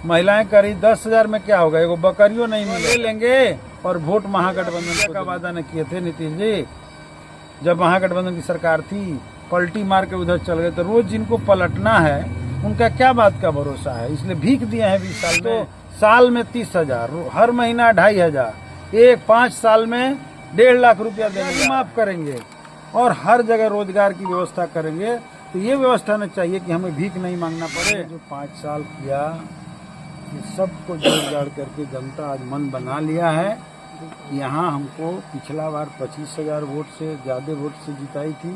महिलाएं करी 10,000 में क्या होगा, एगो बकरियों नहीं मिले लेंगे। और वोट महागठबंधन का वादा न किए थे नीतीश जी, जब महागठबंधन की सरकार थी, पलटी मार के उधर चल गए। तो रोज जिनको पलटना है उनका क्या बात का भरोसा है, इसलिए भीख दिए हैं 20 साल में। साल में 30,000, हर महीना 2,500, एक 5 साल में 1.5 लाख रुपया देंगे, माफ करेंगे और हर जगह रोजगार की व्यवस्था करेंगे। तो ये व्यवस्था न चाहिए कि हमें भीख नहीं मांगना पड़े। जो 5 साल किया, ये सबको जोड़ जाड़ करके जनता आज मन बना लिया है। यहाँ हमको पिछला बार 25,000 वोट से ज़्यादा वोट से जिताई थी,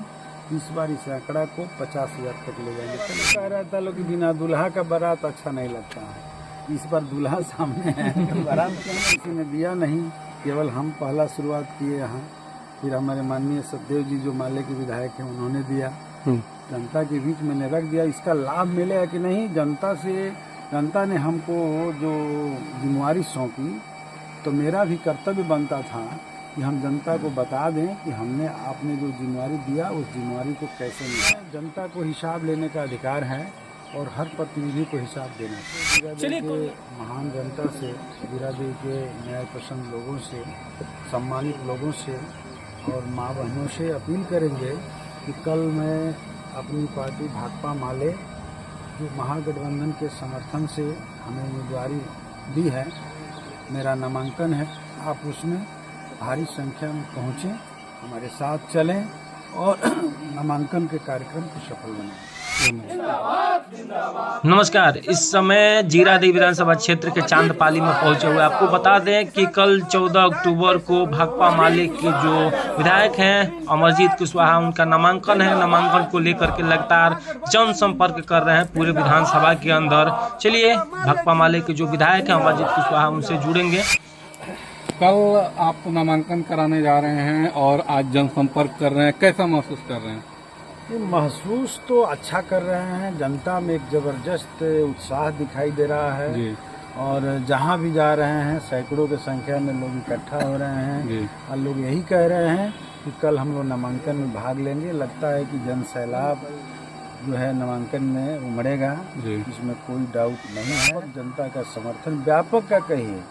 इस बार इस आंकड़ा को 50,000 तक ले जाएंगे। तो कह रहा था लोग कि बिना दूल्हा का बारात अच्छा नहीं लगता है, इस बार दूल्हा सामने है तो बारात किसी ने दिया नहीं, केवल हम पहला शुरुआत किए यहाँ, फिर हमारे माननीय सतदेव जी जो माले के विधायक हैं उन्होंने दिया, जनता के बीच मैंने रख दिया। इसका लाभ मिलेगा कि नहीं, जनता ने हमको जो जिम्मेवारी सौंपी, तो मेरा भी कर्तव्य बनता था कि हम जनता को बता दें कि हमने आपने जो जिम्मेवारी दिया उस जिम्मेवारी को कैसे मिला। जनता को हिसाब लेने का अधिकार है और हर प्रतिनिधि को हिसाब देना चाहिए। चलिए, महान जनता से, बिरादरी के न्याय पसंद लोगों से, सम्मानित लोगों से और माँ बहनों से अपील करेंगे कि कल मैं अपनी पार्टी भाकपा माले जो महागठबंधन के समर्थन से हमें उम्मीदवारी दी है, मेरा नामांकन है, आप उसमें भारी संख्या में पहुँचें, हमारे साथ चलें और नामांकन के कार्यक्रम को सफल बनाएं। नमस्कार, इस समय जीरादेई विधानसभा क्षेत्र के चांदपाली में पहुंचे हुए। आपको बता दें कि कल 14 अक्टूबर को भाकपा माले के जो विधायक हैं अमरजीत कुशवाहा, उनका नामांकन है। नामांकन को लेकर के लगातार जनसंपर्क कर रहे हैं पूरे विधानसभा के अंदर। चलिए, भाकपा माले के जो विधायक हैं अमरजीत कुशवाहा, उनसे जुड़ेंगे। कल आप नामांकन कराने जा रहे हैं और आज जनसंपर्क कर रहे हैं, कैसा महसूस कर रहे हैं? ये महसूस तो अच्छा कर रहे हैं, जनता में एक जबरदस्त उत्साह दिखाई दे रहा है जी। और जहाँ भी जा रहे हैं सैकड़ों की संख्या में लोग इकट्ठा हो रहे हैं जी। और लोग यही कह रहे हैं कि कल हम लोग नामांकन में भाग लेंगे। लगता है कि जन सैलाब जो है नामांकन में उमड़ेगा, इसमें कोई डाउट नहीं है। जनता का समर्थन व्यापक का कहिए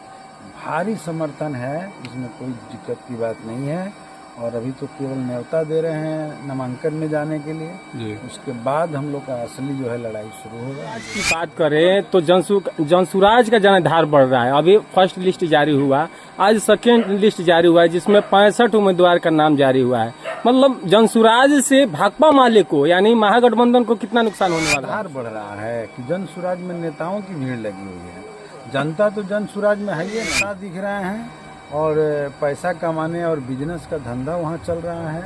भारी समर्थन है, इसमें कोई दिक्कत की बात नहीं है। और अभी तो केवल न्योता दे रहे हैं नामांकन में जाने के लिए जी। उसके बाद हम लोग का असली जो है लड़ाई शुरू होगा। आज की बात करें तो जनसुराज का जनाधार बढ़ रहा है। अभी फर्स्ट लिस्ट जारी हुआ, आज सेकेंड लिस्ट जारी हुआ है जिसमें 65 उम्मीदवार का नाम जारी हुआ है। मतलब जनसुराज से भाकपा माले को यानी महागठबंधन को कितना नुकसान होने वाला है? बढ़ रहा है कि जनसुराज में नेताओं की भीड़ लगी हुई है। जनता तो जनसुराज में है, ये नेता दिख रहे हैं और पैसा कमाने और बिजनेस का धंधा वहाँ चल रहा है।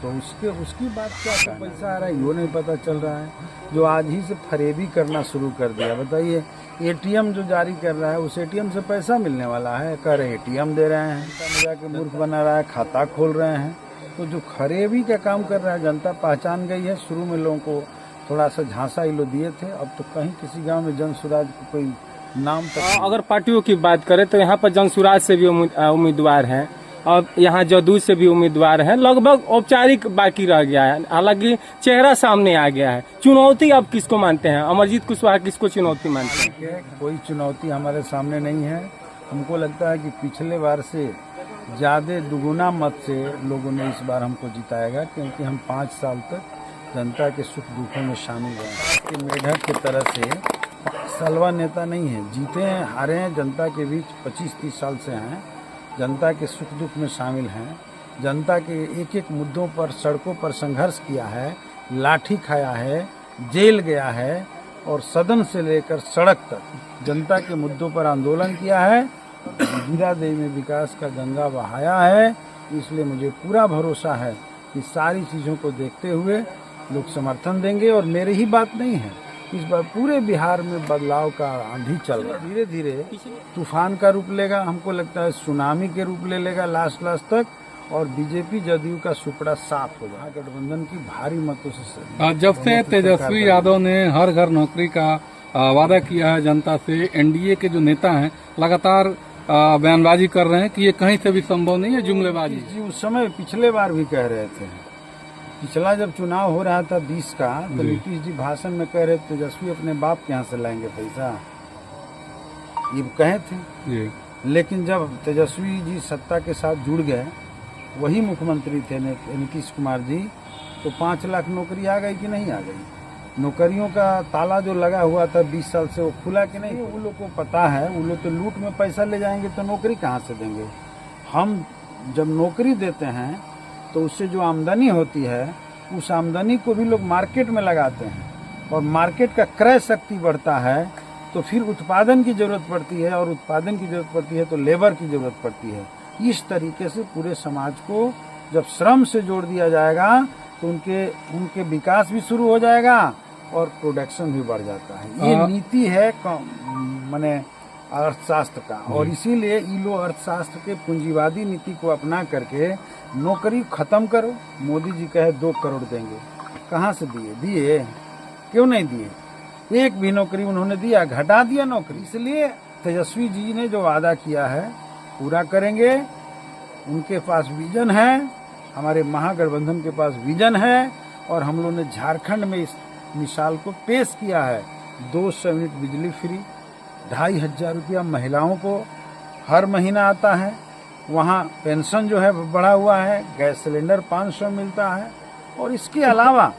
तो उसकी बात क्या, पैसा आ रहा है वो नहीं पता चल रहा है। जो आज ही से फरेबी करना शुरू कर दिया, बताइए, एटीएम जो जारी कर रहा है उस एटीएम से पैसा मिलने वाला है, कर एटीएम दे रहे हैं, जाके मूर्ख बना रहा है, खाता खोल रहे हैं। तो जो फरेबी का काम कर रहा है जनता पहचान गई है। शुरू में लोगों को थोड़ा सा झांसा ही लोग दिए थे, अब तो कहीं किसी गाँव में जनसुराज को कोई नाम तक। अगर पार्टियों की बात करें तो यहाँ पर जनसुराज से भी उम्मीदवार हैं और यहाँ जदयू से भी उम्मीदवार हैं। लगभग औपचारिक बाकी रह गया है, हालांकि चेहरा सामने आ गया है। चुनौती आप किसको मानते हैं? अमरजीत कुशवाहा किसको चुनौती मानते हैं? कोई चुनौती हमारे सामने नहीं है। हमको लगता है कि पिछले बार से ज्यादा दुगुना मत से लोगों ने इस बार हमको जिताएगा, क्योंकि हम 5 साल तक जनता के सुख दुखों में शामिल रहे। मेढक की तरह से सलवा नेता नहीं है, जीते हैं हारे हैं, जनता के बीच 25-30 साल से हैं, जनता के सुख दुख में शामिल हैं, जनता के एक एक मुद्दों पर सड़कों पर संघर्ष किया है, लाठी खाया है, जेल गया है और सदन से लेकर सड़क तक जनता के मुद्दों पर आंदोलन किया है। जीरादेई में विकास का गंगा बहाया है। इसलिए मुझे पूरा भरोसा है कि सारी चीज़ों को देखते हुए लोग समर्थन देंगे। और मेरी ही बात नहीं है, इस बार पूरे बिहार में बदलाव का आंधी चल रहा है। धीरे धीरे तूफान का रूप लेगा, हमको लगता है सुनामी के रूप ले लेगा लास्ट तक, और बीजेपी जदयू का सुपड़ा साफ होगा। गठबंधन की भारी मतों से जब से तेजस्वी यादव ने हर घर नौकरी का वादा किया है जनता से, एनडीए के जो नेता हैं लगातार बयानबाजी कर रहे हैं कि ये कहीं से भी संभव नहीं है, जुमलेबाजी। जी, उस समय पिछले बार भी कह रहे थे, पिछला जब चुनाव हो रहा था 20 का, तो नीतीश जी भाषण में कह रहे तेजस्वी अपने बाप के यहाँ से लाएंगे पैसा, ये कहे थे। जी। लेकिन जब तेजस्वी जी सत्ता के साथ जुड़ गए, वही मुख्यमंत्री थे नीतीश कुमार जी, तो 5 लाख नौकरी आ गई कि नहीं आ गई। नौकरियों का ताला जो लगा हुआ था 20 साल से, वो खुला कि नहीं। वो लोग को पता है, वो लोग तो लूट में पैसा ले जाएंगे तो नौकरी कहाँ से देंगे। हम जब नौकरी देते हैं तो उससे जो आमदनी होती है, उस आमदनी को भी लोग मार्केट में लगाते हैं, और मार्केट का क्रय शक्ति बढ़ता है तो फिर उत्पादन की जरूरत पड़ती है, और उत्पादन की जरूरत पड़ती है तो लेबर की जरूरत पड़ती है। इस तरीके से पूरे समाज को जब श्रम से जोड़ दिया जाएगा तो उनके विकास भी शुरू हो जाएगा और प्रोडक्शन भी बढ़ जाता है। ये नीति है माने अर्थशास्त्र का, और इसीलिए ये लोग अर्थशास्त्र के पूंजीवादी नीति को अपना करके नौकरी खत्म करो। मोदी जी कहे 2 करोड़ देंगे, कहाँ से दिए? क्यों नहीं दिए? एक भी नौकरी उन्होंने दिया? घटा दिया नौकरी। इसलिए तेजस्वी जी ने जो वादा किया है पूरा करेंगे। उनके पास विजन है, हमारे महागठबंधन के पास विजन है, और हम लोगों ने झारखंड में इस मिसाल को पेश किया है। 200 यूनिट बिजली फ्री, 2500 रुपया महिलाओं को हर महीना आता है। वहाँ पेंशन जो है बढ़ा हुआ है, गैस सिलेंडर 500 मिलता है, और इसके अलावा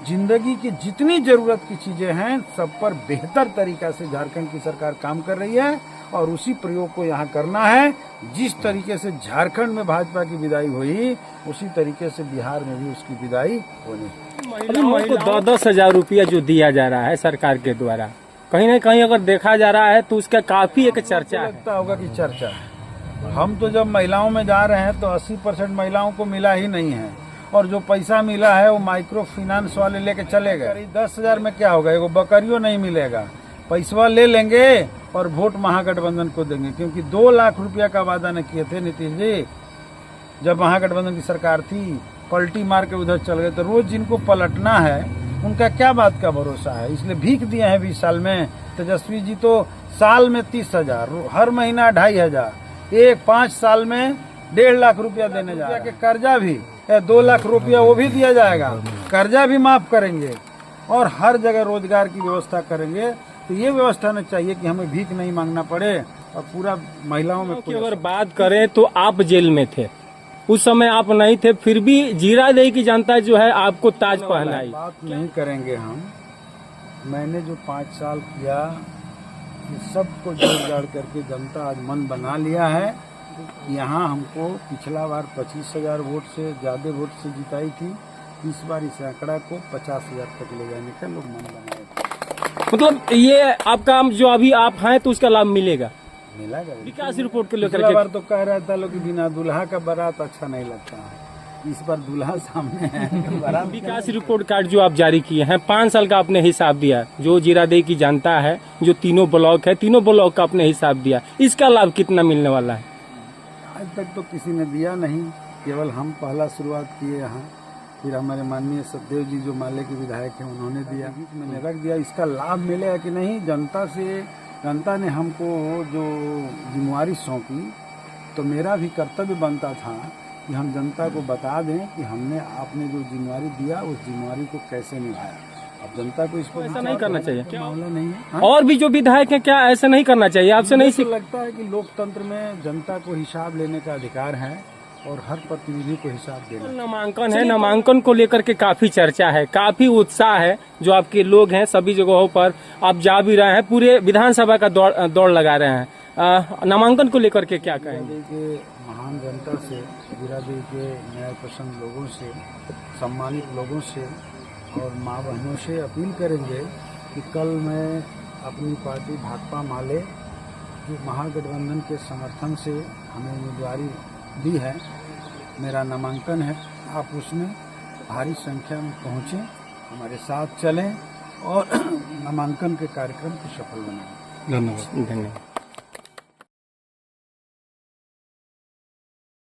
जिंदगी की जितनी जरूरत की चीजें हैं सब पर बेहतर तरीका से झारखंड की सरकार काम कर रही है, और उसी प्रयोग को यहाँ करना है। जिस तरीके से झारखंड में भाजपा की विदाई हुई, उसी तरीके से बिहार में भी उसकी विदाई होनी। महिलाओं को 10-10 हजार रुपया जो दिया जा रहा है सरकार के द्वारा, कहीं न कहीं अगर देखा जा रहा है तो उसका काफी एक चर्चा है। लगता होगा कि चर्चा है। हम तो जब महिलाओं में जा रहे हैं तो 80% महिलाओं को मिला ही नहीं है, और जो पैसा मिला है वो माइक्रो फाइनेंस वाले लेके चले गए। 10,000 में क्या होगा, एगो बकरियों नहीं मिलेगा। पैसवा ले लेंगे और वोट महागठबंधन को देंगे, क्योंकि 2 लाख रुपया का वादा न किए थे नीतीश जी जब महागठबंधन की सरकार थी। पलटी मार के उधर चल गए, तो रोज जिनको पलटना है उनका क्या बात का भरोसा है। इसलिए भीख दिए हैं 20 साल में। तेजस्वी जी तो साल में 30,000, हर महीना 2,500, 5 साल में 1.5 लाख रुपया देने जा रहे हैं। कर्जा भी 2 लाख रुपया वो भी दिया जाएगा, कर्जा भी माफ करेंगे, और हर जगह रोजगार की व्यवस्था करेंगे। तो ये व्यवस्था न चाहिए कि हमें भीख नहीं मांगना पड़े, और पूरा महिलाओं में। अगर बात करें तो आप जेल में थे, उस समय आप नहीं थे, फिर भी जीरादेई की जनता जो है आपको ताज पहनाई। बात नहीं करेंगे हम। मैंने जो 5 साल किया, ये सबको जोड़ जाड़ करके जनता आज मन बना लिया है। यहाँ हमको पिछला बार 25,000 वोट से ज्यादा वोट से जिताई थी। इस बार इस आंकड़ा को 50,000 तक ले जाने का लोग मन बनाए थे। मतलब ये आपका जो अभी आप हैं तो उसका लाभ मिलेगा। विकास रिपोर्ट को लेकर पिछला बार तो कह रहा था लोग कि बिना दूल्हा का बारात अच्छा नहीं लगता है। इस बार दूल्हा सामने है, बारात। विकास रिपोर्ट कार्ड जो आप जारी किए हैं, 5 साल का आपने हिसाब दिया, जो जीरादेई की जनता है, जो तीनों ब्लॉक है, तीनों ब्लॉक का आपने हिसाब दिया, इसका लाभ कितना मिलने वाला है? आज तक तो किसी ने दिया नहीं, केवल हम पहला शुरुआत किए यहाँ। फिर हमारे माननीय सतदेव जी जो माले के विधायक हैं उन्होंने दिया, मैंने रख दिया। इसका लाभ मिलेगा कि नहीं, जनता ने हमको जो जिम्मेवारी सौंपी, तो मेरा भी कर्तव्य बनता था कि हम जनता को बता दें कि हमने आपने जो जिम्मेवारी दिया उस जिम्मेवारी को कैसे निभाया। अब जनता को इसको ऐसा नहीं करना चाहिए, मामला नहीं है। हाँ? और भी जो विधायक है, क्या ऐसा नहीं करना चाहिए? आपसे नहीं सीख लगता है कि लोकतंत्र में जनता को हिसाब लेने का अधिकार है, और हर प्रतिनिधि को हिसाब देना। नामांकन है, नामांकन को लेकर के काफी चर्चा है, काफी उत्साह है। जो आपके लोग हैं सभी जगहों पर आप जा भी रहे हैं, पूरे विधानसभा का दौड़ लगा रहे हैं। नामांकन को लेकर के क्या कहेंगे? महान जनता से, जीरादेई के न्याय पसंद लोगों से, सम्मानित लोगों से और माँ बहनों से अपील करेंगे कि कल मैं अपनी पार्टी भाकपा माले, जो महागठबंधन के समर्थन से हमें उम्मीदवारी दी है, मेरा नामांकन है, आप उसमें भारी संख्या में पहुँचें, हमारे साथ चलें और नामांकन के कार्यक्रम को सफल बनाएं। धन्यवाद। धन्यवाद।